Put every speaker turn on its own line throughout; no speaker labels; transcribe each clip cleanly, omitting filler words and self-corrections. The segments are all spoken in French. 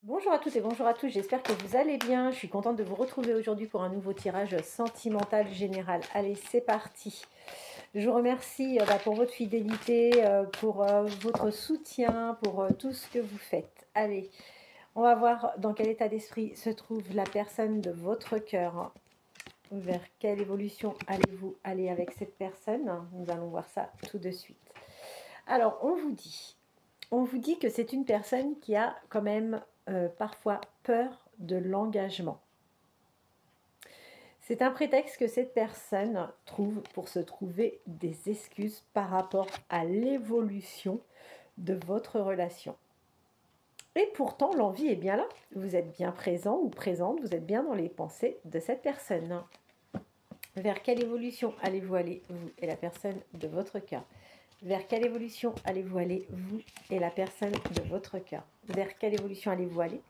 Bonjour à toutes et bonjour à tous, j'espère que vous allez bien. Je suis contente de vous retrouver aujourd'hui pour un nouveau tirage sentimental général. Allez, c'est parti. Je vous remercie pour votre fidélité, pour votre soutien, pour tout ce que vous faites. Allez, on va voir dans quel état d'esprit se trouve la personne de votre cœur. Vers quelle évolution allez-vous aller avec cette personne? Nous allons voir ça tout de suite. Alors, on vous dit que c'est une personne qui a quand même parfois peur de l'engagement. C'est un prétexte que cette personne trouve pour se trouver des excuses par rapport à l'évolution de votre relation. Et pourtant, l'envie est bien là. Vous êtes bien présent ou présente, vous êtes bien dans les pensées de cette personne. Vers quelle évolution allez-vous aller, vous et la personne de votre cœur? Vers quelle évolution allez-vous aller, vous et la personne de votre cœur? Vers quelle évolution allez-vous aller?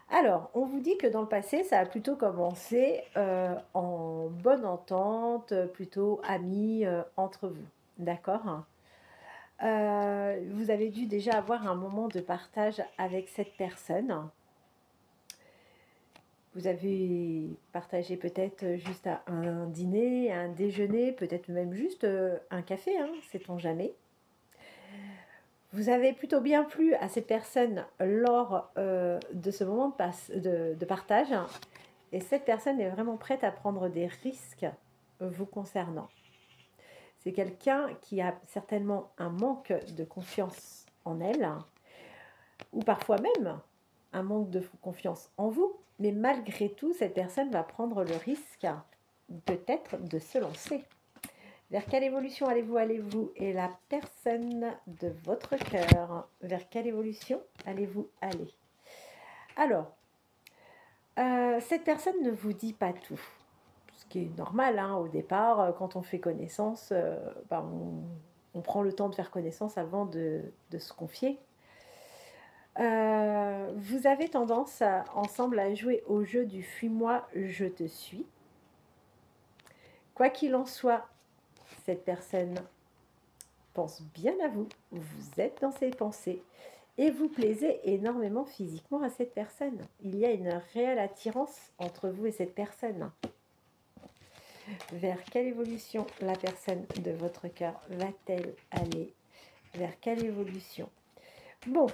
Alors, on vous dit que dans le passé, ça a plutôt commencé en bonne entente, plutôt amis entre vous. D'accord? Vous avez dû déjà avoir un moment de partage avec cette personne. Vous avez partagé peut-être juste un dîner, un déjeuner, peut-être même juste un café, hein, sait-on jamais. Vous avez plutôt bien plu à cette personne lors de ce moment de partage, et cette personne est vraiment prête à prendre des risques vous concernant. C'est quelqu'un qui a certainement un manque de confiance en elle, ou parfois même un manque de confiance en vous, mais malgré tout, cette personne va prendre le risque peut-être de se lancer. Vers quelle évolution allez-vous allez-vous et la personne de votre cœur? Vers quelle évolution allez-vous aller? Alors, cette personne ne vous dit pas tout, ce qui est normal hein, au départ, quand on fait connaissance, on prend le temps de faire connaissance avant de se confier. Vous avez tendance ensemble à jouer au jeu du fuis-moi, je te suis. Quoi qu'il en soit, cette personne pense bien à vous, vous êtes dans ses pensées et vous plaisez énormément physiquement à cette personne. Il y a une réelle attirance entre vous et cette personne. Vers quelle évolution la personne de votre cœur va-t-elle aller? Vers quelle évolution? Bon,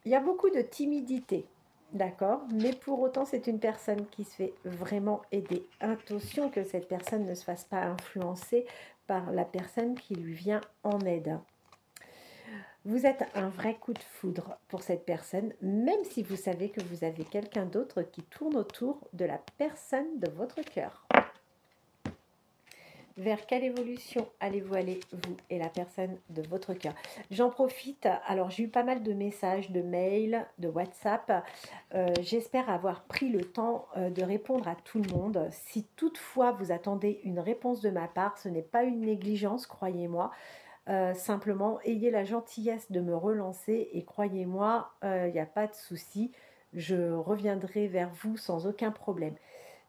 il y a beaucoup de timidité, d'accord? Mais pour autant, c'est une personne qui se fait vraiment aider. Attention que cette personne ne se fasse pas influencer par la personne qui lui vient en aide. Vous êtes un vrai coup de foudre pour cette personne, même si vous savez que vous avez quelqu'un d'autre qui tourne autour de la personne de votre cœur. Vers quelle évolution allez-vous aller, vous et la personne de votre cœur? J'en profite, alors j'ai eu pas mal de messages, de mails, de WhatsApp. J'espère avoir pris le temps de répondre à tout le monde. Si toutefois vous attendez une réponse de ma part, ce n'est pas une négligence, croyez-moi. Simplement, ayez la gentillesse de me relancer et croyez-moi, il n'y a pas de souci. Je reviendrai vers vous sans aucun problème.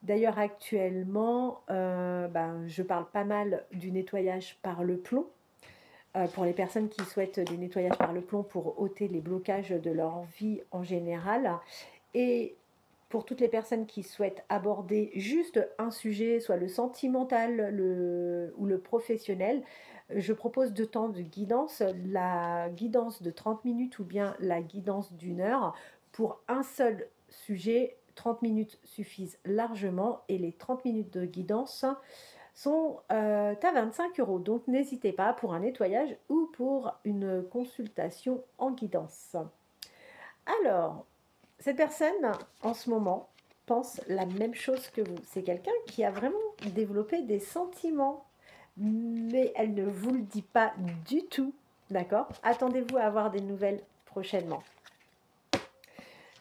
D'ailleurs, actuellement, je parle pas mal du nettoyage par le plomb. Pour les personnes qui souhaitent des nettoyages par le plomb pour ôter les blocages de leur vie en général. Et pour toutes les personnes qui souhaitent aborder juste un sujet, soit le sentimental ou le professionnel, je propose deux temps de guidance, la guidance de 30 minutes ou bien la guidance d'1 heure. Pour un seul sujet, 30 minutes suffisent largement et les 30 minutes de guidance sont à 25 €. Donc n'hésitez pas pour un nettoyage ou pour une consultation en guidance. Alors, cette personne, en ce moment, pense la même chose que vous. C'est quelqu'un qui a vraiment développé des sentiments, mais elle ne vous le dit pas du tout, d'accord? Attendez-vous à avoir des nouvelles prochainement.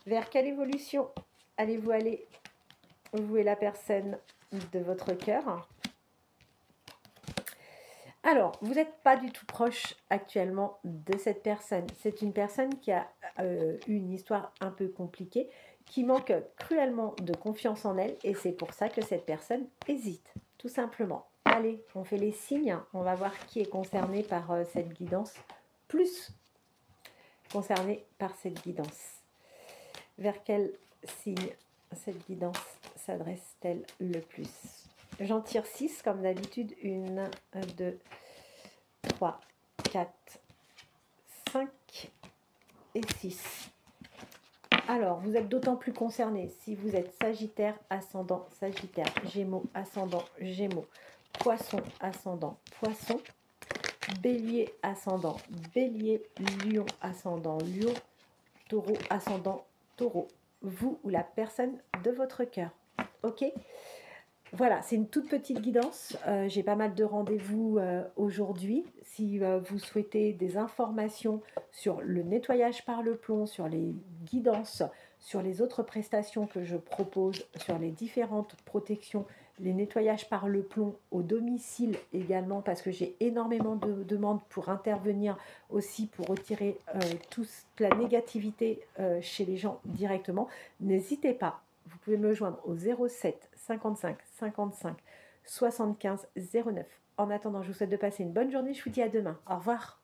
Vers quelle évolution allez-vous aller, vous et la personne de votre cœur? Alors, vous n'êtes pas du tout proche actuellement de cette personne. C'est une personne qui a eu une histoire un peu compliquée, qui manque cruellement de confiance en elle, et c'est pour ça que cette personne hésite, tout simplement. Allez, on fait les signes, on va voir qui est concerné par cette guidance, plus concerné par cette guidance. Vers quel signe cette guidance s'adresse-t-elle le plus? J'en tire 6 comme d'habitude. 1, 2, 3, 4, 5 et 6. Alors, vous êtes d'autant plus concerné si vous êtes Sagittaire, ascendant Sagittaire, Gémeaux, ascendant Gémeaux, Poisson, ascendant Poisson, Bélier, ascendant Bélier, Lion, ascendant Lion, Taureau, ascendant Taureau. Vous ou la personne de votre cœur. Ok? Voilà, c'est une toute petite guidance. J'ai pas mal de rendez-vous aujourd'hui. Si vous souhaitez des informations sur le nettoyage par le plomb, sur les guidances, sur les autres prestations que je propose, sur les différentes protections, les nettoyages par le plomb au domicile également, parce que j'ai énormément de demandes pour intervenir aussi, pour retirer toute la négativité chez les gens directement, n'hésitez pas. Vous pouvez me joindre au 07 55 55 75 09. En attendant, je vous souhaite de passer une bonne journée. Je vous dis à demain. Au revoir.